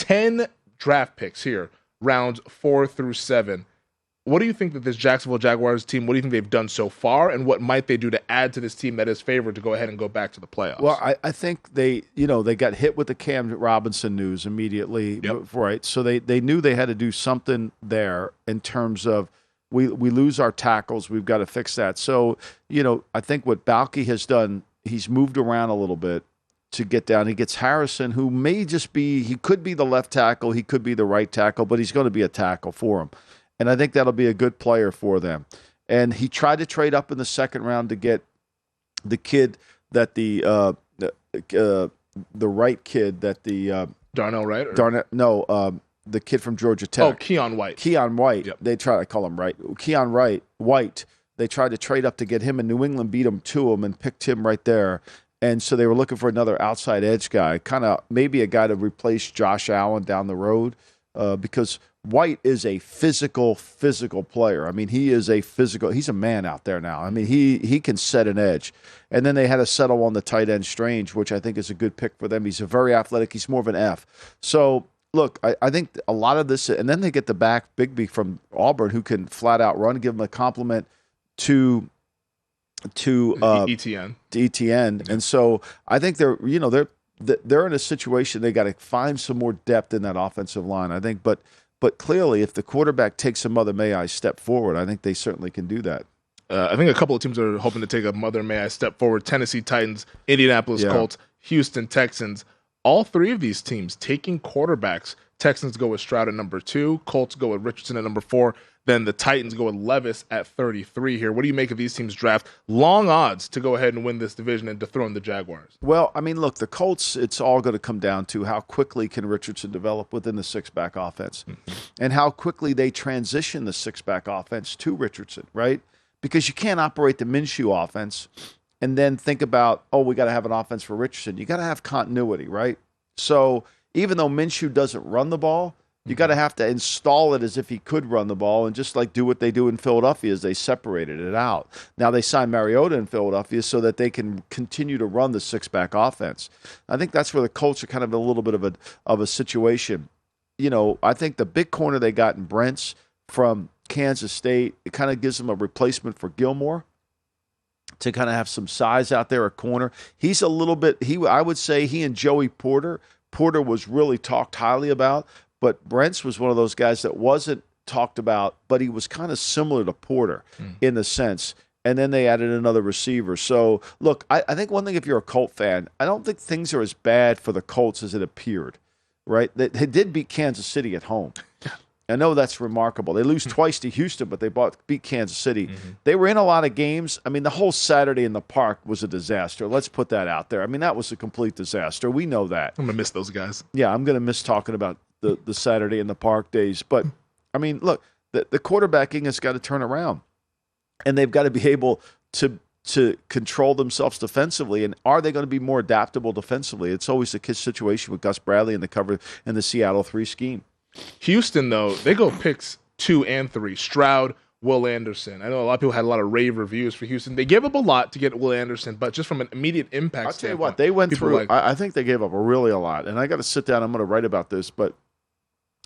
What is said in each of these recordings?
10 draft picks here, rounds 4 through 7. What do you think that this Jacksonville Jaguars team, what do you think they've done so far, and what might they do to add to this team that is favored to go ahead and go back to the playoffs? Well, I think they got hit with the Cam Robinson news immediately, right? So they knew they had to do something there in terms of we lose our tackles, we've got to fix that. So, I think what Balke has done, he's moved around a little bit to get down. He gets Harrison, who may just be, he could be the left tackle, he could be the right tackle, but he's going to be a tackle for him. And I think that'll be a good player for them. And he tried to trade up in the second round to get the kid that the right kid that the Darnell Wright? The kid from Georgia Tech. Oh, Keon White. Keon White. Yep. They try to call him right. Keon White. They tried to trade up to get him, and New England beat him to him and picked him right there. And so they were looking for another outside edge guy, kind of maybe a guy to replace Josh Allen down the road, because White is a physical player. I mean, he's a man out there now. I mean, he can set an edge. And then they had to settle on the tight end Strange, which I think is a good pick for them. He's a very athletic. He's more of an F. So, look, I think a lot of this, and then they get the back Bigby from Auburn who can flat out run, give him a compliment to ETN. And so I think they're in a situation they got to find some more depth in that offensive line, I think. But clearly, if the quarterback takes a Mother May I step forward, I think they certainly can do that. I think a couple of teams are hoping to take a Mother May I step forward. Tennessee Titans, Indianapolis Colts, Houston Texans. All three of these teams taking quarterbacks. Texans go with Stroud at number 2. Colts go with Richardson at number 4. Then the Titans go with Levis at 33 here. What do you make of these teams' draft? Long odds to go ahead and win this division and dethrone the Jaguars. Well, I mean, look, the Colts, it's all going to come down to how quickly can Richardson develop within the six-back offense and how quickly they transition the six-back offense to Richardson, right? Because you can't operate the Minshew offense and then think about, we got to have an offense for Richardson. You got to have continuity, right? So even though Minshew doesn't run the ball, you got to have to install it as if he could run the ball and just like do what they do in Philadelphia is they separated it out. Now they signed Mariota in Philadelphia so that they can continue to run the six-back offense. I think that's where the Colts are kind of a little bit of a situation. I think the big corner they got in Brents from Kansas State, it kind of gives them a replacement for Gilmore to kind of have some size out there at corner. He's a little bit, I would say he and Joey Porter was really talked highly about. But Brents was one of those guys that wasn't talked about, but he was kind of similar to Porter in the sense. And then they added another receiver. So, look, I think one thing if you're a Colt fan, I don't think things are as bad for the Colts as it appeared, right? They did beat Kansas City at home. I know that's remarkable. They lose twice to Houston, but they beat Kansas City. They were in a lot of games. I mean, the whole Saturday in the park was a disaster. Let's put that out there. I mean, that was a complete disaster. We know that. I'm going to miss those guys. Yeah, I'm going to miss talking about the Saturday in the park days. But, I mean, look, the quarterbacking has got to turn around. And they've got to be able to control themselves defensively. And are they going to be more adaptable defensively? It's always the situation with Gus Bradley and the cover in the Seattle 3 scheme. Houston, though, they go picks 2 and 3. Stroud, Will Anderson. I know a lot of people had a lot of rave reviews for Houston. They gave up a lot to get Will Anderson, but just from an immediate impact standpoint. I'll tell you what, they went through, I think they gave up a lot. And I got to sit down, I'm going to write about this, but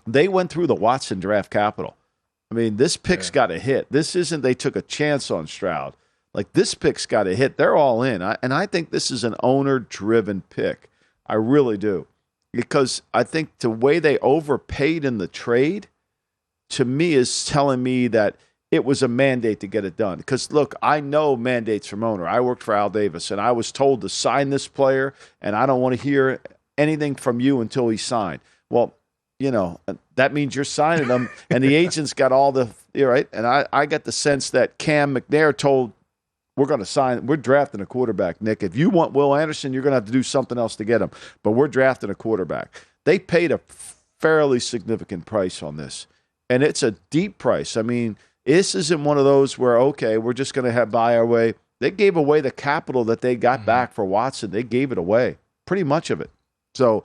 they went through the Watson draft capital. I mean, this pick's got to hit. This isn't they took a chance on Stroud. Like, this pick's got to hit. They're all in. And I think this is an owner-driven pick. I really do. Because I think the way they overpaid in the trade, to me, is telling me that it was a mandate to get it done. Because, look, I know mandates from owner. I worked for Al Davis, and I was told to sign this player, and I don't want to hear anything from you until he signed. Well, that means you're signing them, and the agent's got all the right. And I got the sense that Cam McNair told, we're drafting a quarterback, Nick. If you want Will Anderson, you're going to have to do something else to get him. But we're drafting a quarterback. They paid a fairly significant price on this, and it's a deep price. I mean, this isn't one of those where, okay, we're just going to buy our way. They gave away the capital that they got back for Watson. They gave it away, pretty much of it. So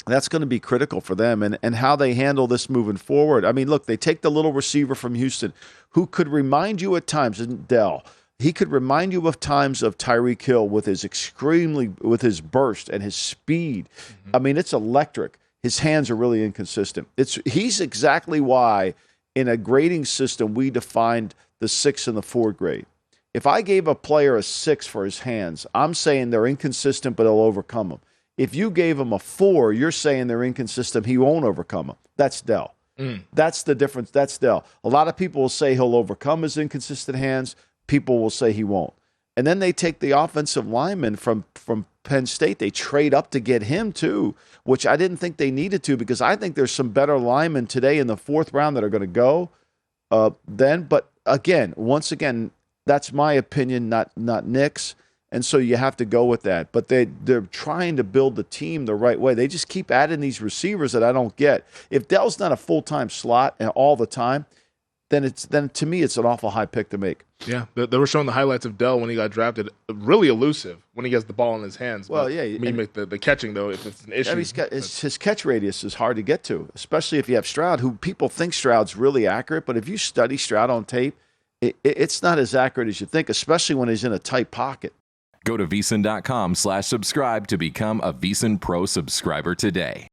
that's going to be critical for them and how they handle this moving forward. I mean, look, they take the little receiver from Houston who could remind you at times, isn't Dell? He could remind you of times of Tyreek Hill with his burst and his speed. I mean, it's electric. his hands are really inconsistent. He's exactly why in a grading system we defined the 6 and the 4 grade. If I gave a player a 6 for his hands, I'm saying they're inconsistent, but he'll overcome them. If you gave him a 4, you're saying they're inconsistent, he won't overcome them. That's Dell. That's the difference. That's Dell. A lot of people will say he'll overcome his inconsistent hands. People will say he won't. And then they take the offensive lineman from Penn State. They trade up to get him too, which I didn't think they needed to, because I think there's some better linemen today in the 4th round that are going to go then. But again, once again, that's my opinion, not Nick's. And so you have to go with that. But they're trying to build the team the right way. They just keep adding these receivers that I don't get. If Dell's not a full-time slot and all the time, then to me it's an awful high pick to make. Yeah, they were showing the highlights of Dell when he got drafted. Really elusive when he gets the ball in his hands. Well, but yeah. You make the catching, though, if it's an issue. His catch radius is hard to get to, especially if you have Stroud, who people think Stroud's really accurate. But if you study Stroud on tape, it's not as accurate as you think, especially when he's in a tight pocket. Go to VSiN.com/subscribe to become a VSiN Pro subscriber today.